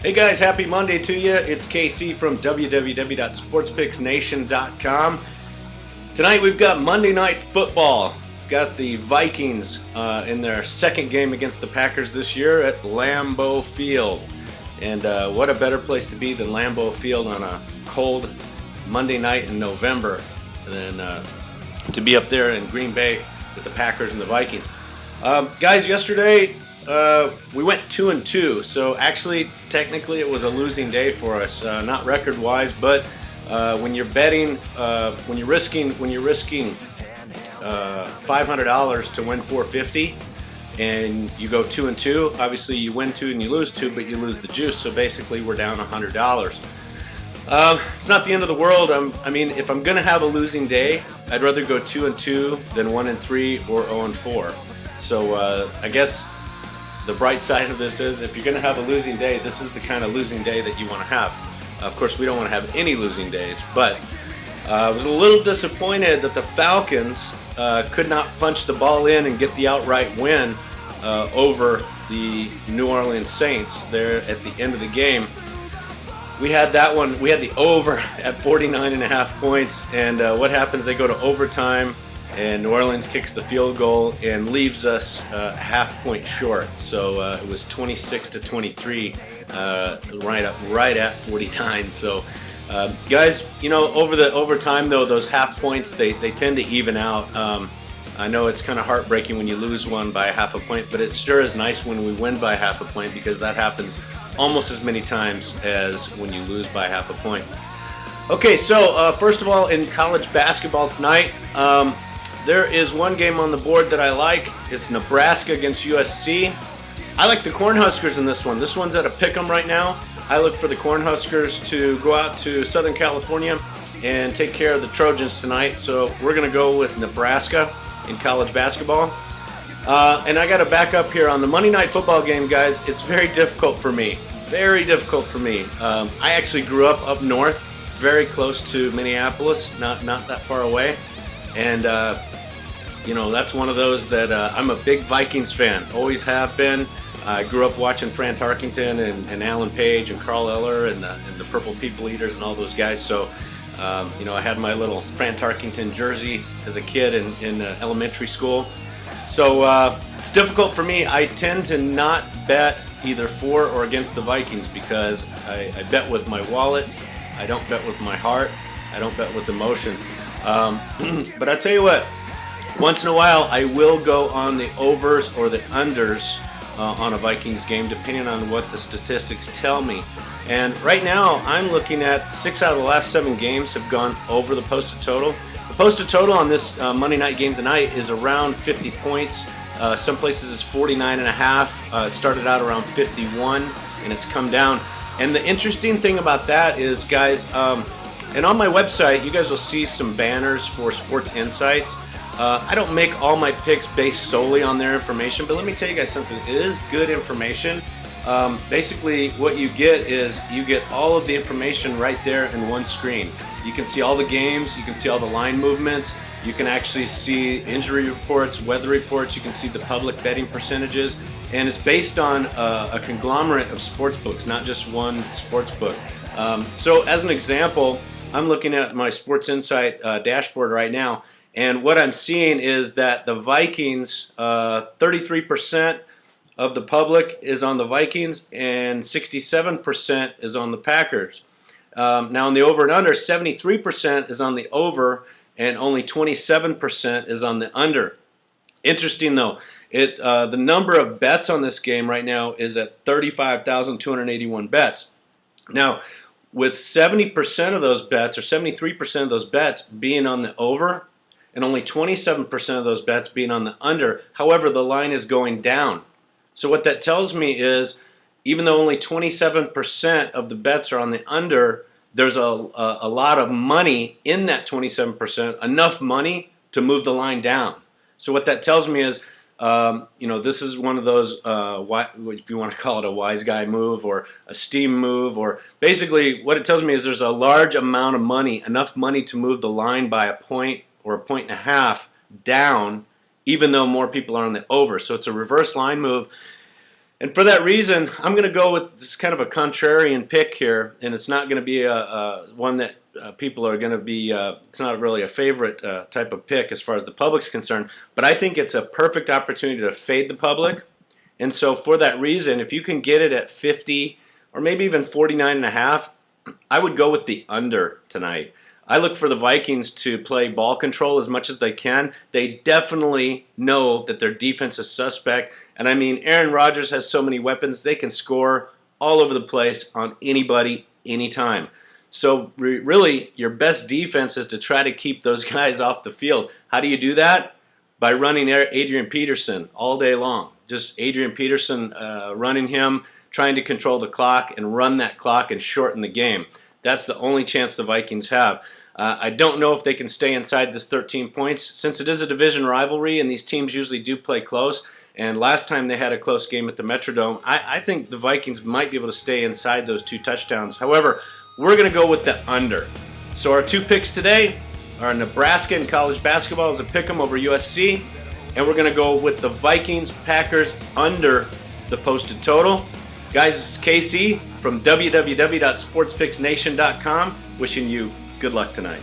Hey guys, happy Monday to you. It's KC from www.sportspicksnation.com. Tonight we've got Monday Night Football. Got the Vikings in their second game against the Packers this year at Lambeau Field. And what a better place to be than Lambeau Field on a cold Monday night in November than to be up there in Green Bay with the Packers and the Vikings. Guys, yesterday we went 2-2, so actually, technically, it was a losing day for us. Not record-wise, but when you're betting, when you're risking $500 to win $450, and you go 2-2, obviously you win 2 and you lose 2, but you lose the juice. So basically, we're down $100. It's not the end of the world. I mean, if I'm gonna have a losing day, I'd rather go 2-2 than 1-3 or 0-4. So I guess the bright side of this is, if you're going to have a losing day, this is the kind of losing day that you want to have. Of course, we don't want to have any losing days, but I was a little disappointed that the Falcons could not punch the ball in and get the outright win over the New Orleans Saints there at the end of the game. We had that one. We had the over at 49.5 points, and what happens? They go to overtime, and New Orleans kicks the field goal and leaves us a half point short. So it was 26-23, right at 49. So guys, you know, over time though, those half points they tend to even out. I know it's kind of heartbreaking when you lose one by a half a point, but it sure is nice when we win by half a point, because that happens almost as many times as when you lose by half a point. Okay, so first of all, in college basketball tonight, there is one game on the board that I like. It's Nebraska against USC. I like the Cornhuskers in this one. This one's at a pick'em right now. I look for the Cornhuskers to go out to Southern California and take care of the Trojans tonight. So we're going to go with Nebraska in college basketball. And I got to back up here on the Monday Night Football game, guys. It's very difficult for me. Very difficult for me. I actually grew up north, very close to Minneapolis, not that far away. And you know, that's one of those that I'm a big Vikings fan, always have been. I grew up watching Fran Tarkenton and Alan Page and Carl Eller and the Purple People Eaters and all those guys. So, you know, I had my little Fran Tarkenton jersey as a kid in elementary school. So it's difficult for me. I tend to not bet either for or against the Vikings, because I bet with my wallet. I don't bet with my heart. I don't bet with emotion. But I tell you what, once in a while I will go on the overs or the unders on a Vikings game, depending on what the statistics tell me. And right now I'm looking at 6 out of the last 7 games have gone over the posted total. The posted total on this Monday night game tonight is around 50 points. Some places it's 49.5. It started out around 51 and it's come down. And the interesting thing about that is, guys, and on my website, you guys will see some banners for Sports Insights. I don't make all my picks based solely on their information, but let me tell you guys something. It is good information. Basically, what you get is you get all of the information right there in one screen. You can see all the games. You can see all the line movements. You can actually see injury reports, weather reports. You can see the public betting percentages. And it's based on a conglomerate of sports books, not just one sports book. So as an example, I'm looking at my Sports Insight dashboard right now, and what I'm seeing is that the Vikings, 33% of the public is on the Vikings, and 67% is on the Packers. Now in the over and under, 73% is on the over, and only 27% is on the under. Interesting though, the number of bets on this game right now is at 35,281 bets. Now, with 70% of those bets, or 73% of those bets being on the over, and only 27% of those bets being on the under, however, the line is going down. So what that tells me is, even though only 27% of the bets are on the under, there's a lot of money in that 27%, enough money to move the line down. So what that tells me is, you know, this is one of those, if you want to call it a wise guy move or a steam move, or basically what it tells me is there's a large amount of money, enough money to move the line by a point or a point and a half down, even though more people are on the over. So it's a reverse line move. And for that reason, I'm going to go with this kind of a contrarian pick here, and it's not going to be a one that people are going to be, it's not really a favorite type of pick as far as the public's concerned, but I think it's a perfect opportunity to fade the public. And so for that reason, if you can get it at 50 or maybe even 49.5, I would go with the under tonight. I look for the Vikings to play ball control as much as they can. They definitely know that their defense is suspect. And I mean, Aaron Rodgers has so many weapons, they can score all over the place on anybody, anytime. So really, your best defense is to try to keep those guys off the field. How do you do that? By running Adrian Peterson all day long. Just Adrian Peterson running him, trying to control the clock and run that clock and shorten the game. That's the only chance the Vikings have. I don't know if they can stay inside this 13 points. Since it is a division rivalry and these teams usually do play close, and last time they had a close game at the Metrodome, I think the Vikings might be able to stay inside those 2 touchdowns. However, we're going to go with the under. So our 2 picks today are Nebraska in college basketball as a pick'em over USC, and we're going to go with the Vikings Packers under the posted total. Guys, this is KC from www.sportspicksnation.com wishing you good luck tonight.